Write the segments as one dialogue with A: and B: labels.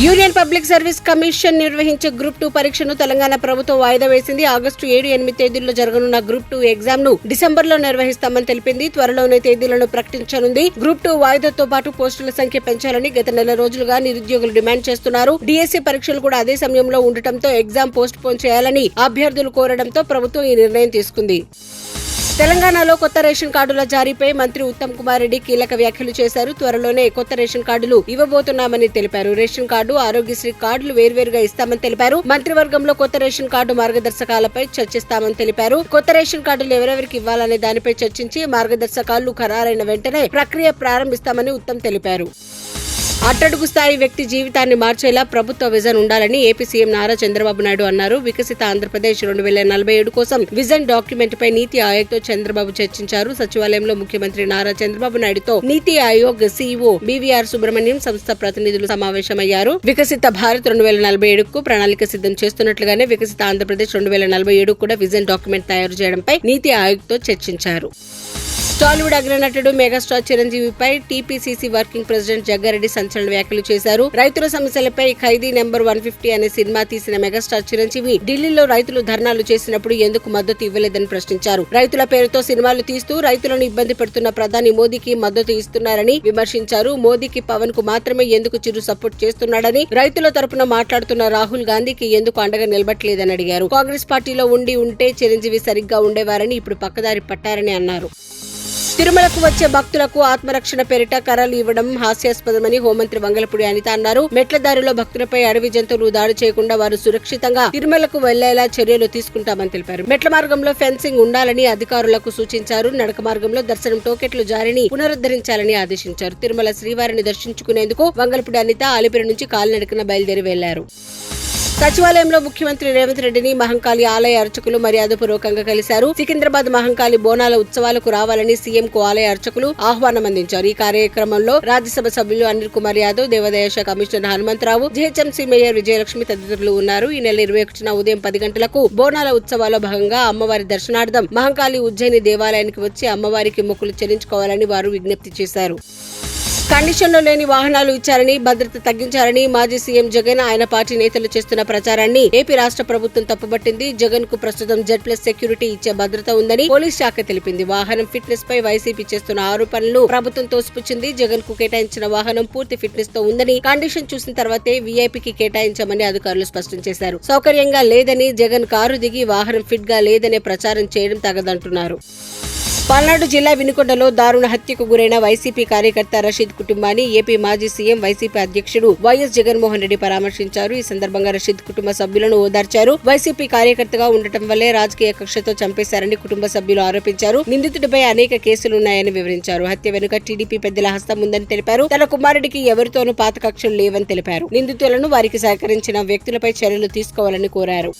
A: Union public service commission నిర్వహించే group 2 పరీక్షను తెలంగాణ ప్రభుత్వం వాయిదా వేసింది. ఆగస్టు 7, 8 తేదీల్లో జరగనున్న గ్రూప్ 2 ఎగ్జామ్ ను డిసెంబర్లో నిర్వహిస్తామని తెలిపింది. త్వరలోనే తేదీలను ప్రకటించనుంది. గ్రూప్ 2 వాయిదాతో పాటు పోస్టుల సంఖ్య పెంచాలని గత నెల రోజులుగా నిరుద్యోగులు డిమాండ్ చేస్తున్నారు. డిఎస్సి పరీక్షలు కూడా అదే సమయంలో ఉండటంతో ఎగ్జామ్ పోస్ట్ పోన్ చేయాలని అభ్యర్థులు కోరడంతో ప్రభుత్వం ఈ నిర్ణయం తీసుకుంది. తెలంగాణలో కొత్త రేషన్ కార్డుల జారీపై మంత్రి ఉత్తమ్ కుమార్ రెడ్డి కీలక వ్యాఖ్యలు చేశారు. త్వరలోనే కొత్త రేషన్ కార్డులు ఇవ్వబోతున్నామని తెలిపారు. రేషన్ కార్డు, ఆరోగ్యశ్రీ కార్డులు వేర్వేరుగా ఇస్తామని తెలిపారు. మంత్రివర్గంలో కొత్త రేషన్ కార్డు మార్గదర్శకాలపై చర్చిస్తామని తెలిపారు. కొత్త రేషన్ కార్డులు ఎవరెవరికి ఇవ్వాలనే దానిపై చర్చించి మార్గదర్శకాలు ఖరారైన వెంటనే ప్రక్రియ ప్రారంభిస్తామని ఉత్తమ్ తెలిపారు. అట్టడుగు స్థాయి వ్యక్తి జీవితాన్ని మార్చేలా ప్రభుత్వ విజన్ ఉండాలని ఏపీ సీఎం నారా చంద్రబాబు నాయుడు అన్నారు. వికసిత ఆంధ్రప్రదేశ్ 2047 కోసం విజన్ డాక్యుమెంట్ పై నీతి ఆయోగ్ తో చంద్రబాబు చర్చించారు. సచివాలయంలో ముఖ్యమంత్రి నారా చంద్రబాబు నాయుడుతో నీతి ఆయోగ్ సీఈఓ బీవీఆర్ సుబ్రహ్మణ్యం సంస్థ ప్రతినిధులు సమావేశమయ్యారు. వికసిత భారత్ 2047 కు ప్రణాళిక సిద్ధం చేస్తున్నట్లుగానే వికసిత ఆంధ్రప్రదేశ్ 2047 కూడా విజన్ డాక్యుమెంట్ తయారు చేయడంపై నీతి ఆయోగ్ తో చర్చించారు. టాలీవుడ్ అగ్రనటుడు మెగాస్టార్ చిరంజీవిపై టీపీసీసీ వర్కింగ్ ప్రెసిడెంట్ జగ్గారెడ్డి సంచలన వ్యాఖ్యలు చేశారు. రైతుల సమస్యలపై ఖైదీ నెంబర్ 150 అనే సినిమా తీసిన మెగాస్టార్ చిరంజీవి ఢిల్లీలో రైతులు ధర్నాలు చేసినప్పుడు ఎందుకు మద్దతు ఇవ్వలేదని ప్రశ్నించారు. రైతుల పేరుతో సినిమాలు తీస్తూ రైతులను ఇబ్బంది పెడుతున్న ప్రధాని మోదీకి మద్దతు ఇస్తున్నారని విమర్శించారు. మోదీకి పవన్ కు మాత్రమే ఎందుకు చిరు సపోర్ట్ చేస్తున్నాడని, రైతుల తరపున మాట్లాడుతున్న రాహుల్ గాంధీకి ఎందుకు అండగా నిలబట్లేదని అడిగారు. కాంగ్రెస్ పార్టీలో ఉంటే చిరంజీవి సరిగ్గా ఉండేవారని ఇప్పుడు పక్కదారి పట్టారని అన్నారు. తిరుమలకు వచ్చే భక్తులకు ఆత్మరక్షణ పేరిట కర్రలు ఇవ్వడం హాస్యాస్పదమని హోంమంత్రి వంగలపూడి అనిత అన్నారు. మెట్ల దారిలో భక్తులపై అడవి జంతువులు దాడి చేయకుండా వారు సురక్షితంగా తిరుమలకు వెళ్లేలా చర్యలు తీసుకుంటామని తెలిపారు. మెట్ల మార్గంలో ఫెన్సింగ్ ఉండాలని అధికారులకు సూచించారు. నడక మార్గంలో దర్శనం టోకెట్లు జారీని పునరుద్ధరించాలని ఆదేశించారు. తిరుమల శ్రీవారిని దర్శించుకునేందుకు వంగలపూడి అనిత అలిపిరి నుంచి కాలినడకన బయలుదేరి వెళ్లారు. సచివాలయంలో ముఖ్యమంత్రి రేవంత్ రెడ్డిని మహంకాళి ఆలయ అర్చకులు మర్యాదపూర్వకంగా కలిశారు. సికింద్రాబాద్ మహంకాళి బోనాల ఉత్సవాలకు రావాలని సీఎం కు ఆలయ అర్చకులు ఆహ్వానం అందించారు. ఈ కార్యక్రమంలో రాజ్యసభ సభ్యులు అనిల్ కుమార్ యాదవ్, దేవాదాయ శాఖ commissioner Hanumantha Rao, GHMC mayor Vijayalakshmi తదితరులు ఉన్నారు. ఈ నెల 21న ఉదయం 10 గంటలకు బోనాల ఉత్సవాల్లో భాగంగా అమ్మవారి దర్శనార్థం మహంకాళి ఉజ్జయిని దేవాలయానికి వచ్చి అమ్మవారికి మొక్కులు చెల్లించుకోవాలని వారు విజ్ఞప్తి చేశారు. కండిషన్లో లేని వాహనాలు ఇచ్చారని, భద్రత తగ్గించారని మాజీ సీఎం జగన్, ఆయన పార్టీ నేతలు చేస్తున్న ప్రచారాన్ని ఏపీ రాష్ట్ర ప్రభుత్వం తప్పుపట్టింది. జగన్ కు ప్రస్తుతం Z+ సెక్యూరిటీ ఇచ్చే భద్రత ఉందని పోలీస్ శాఖ తెలిపింది. వాహనం ఫిట్నెస్ పై వైసీపీ చేస్తున్న ఆరోపణలు ప్రభుత్వం తోసిపుచ్చింది. జగన్ కు కేటాయించిన వాహనం పూర్తి ఫిట్నెస్ తో ఉందని, కండిషన్ చూసిన తర్వాతే వీఐపీకి కేటాయించామని అధికారులు స్పష్టం చేశారు. సౌకర్యంగా లేదని, జగన్ కారు దిగి వాహనం ఫిట్ గా లేదనే ప్రచారం చేయడం తగదంటున్నారు. పల్నాడు జిల్లా వినుకొండలో దారుణ హత్యకు గురైన వైసీపీ కార్యకర్త రషీద్ కుటుంబాన్ని ఏపీ మాజీ సీఎం, వైసీపీ అధ్యక్షుడు వైఎస్ జగన్మోహన్ రెడ్డి పరామర్శించారు. ఈ సందర్భంగా రషీద్ కుటుంబ సభ్యులను ఓదార్చారు. వైసీపీ కార్యకర్తగా ఉండటం వల్లే రాజకీయ కక్షతో చంపేశారని కుటుంబ సభ్యులు ఆరోపించారు. నిందితుడిపై అనేక కేసులున్నాయని వివరించారు. హత్య వెనుక టీడీపీ పెద్దల హస్తం ఉందని తెలిపారు. తన కుమారుడికి ఎవరితోనూ పాత కక్షలు లేవని తెలిపారు. నిందితులను, వారికి సహకరించిన వ్యక్తులపై చర్యలు తీసుకోవాలని కోరారు.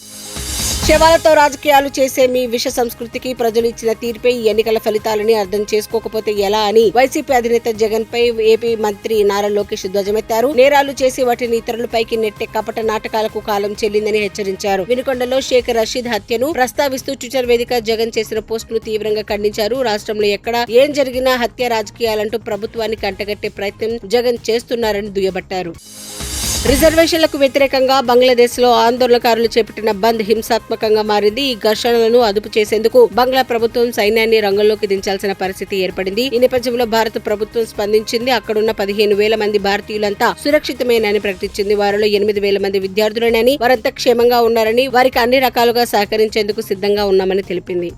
A: శవాలతో రాజకీయాలు చేసే మీ విష సంస్కృతికి ప్రజలు ఇచ్చిన తీర్పే ఈ ఎన్నికల ఫలితాలని అర్థం చేసుకోకపోతే ఎలా అని వైసీపీ అధినేత జగన్ పై ఏపీ మంత్రి నారా లోకేష్ ధ్వజమెత్తారు. నేరాలు చేసి వాటిని ఇతరులపైకి నెట్టే కపట నాటకాలకు కాలం చెల్లిందని హెచ్చరించారు. వినుకొండలో షేక్ రషీద్ హత్యను ప్రస్తావిస్తూ ట్విట్టర్ వేదిక జగన్ చేసిన పోస్టును తీవ్రంగా ఖండించారు. రాష్ట్రంలో ఎక్కడ ఏం జరిగినా హత్య రాజకీయాలంటూ ప్రభుత్వానికి అంటగట్టే ప్రయత్నం జగన్ చేస్తున్నారని దుయ్యబట్టారు. రిజర్వేషన్లకు వ్యతిరేకంగా బంగ్లాదేశ్ లో ఆందోళనకారులు చేపట్టిన బంద్ హింసాత్మకంగా మారింది. ఈ ఘర్షణలను అదుపు చేసేందుకు బంగ్లా ప్రభుత్వం సైన్యాన్ని రంగంలోకి దించాల్సిన పరిస్థితి ఏర్పడింది. ఈ నేపథ్యంలో భారత ప్రభుత్వం స్పందించింది. అక్కడున్న 15,000 మంది భారతీయులంతా సురక్షితమేనని ప్రకటించింది. వారిలో 8,000 మంది విద్యార్థులేనని, వారంతా క్షేమంగా ఉన్నారని, వారికి అన్ని రకాలుగా సహకరించేందుకు సిద్ధంగా ఉన్నామని తెలిపింది.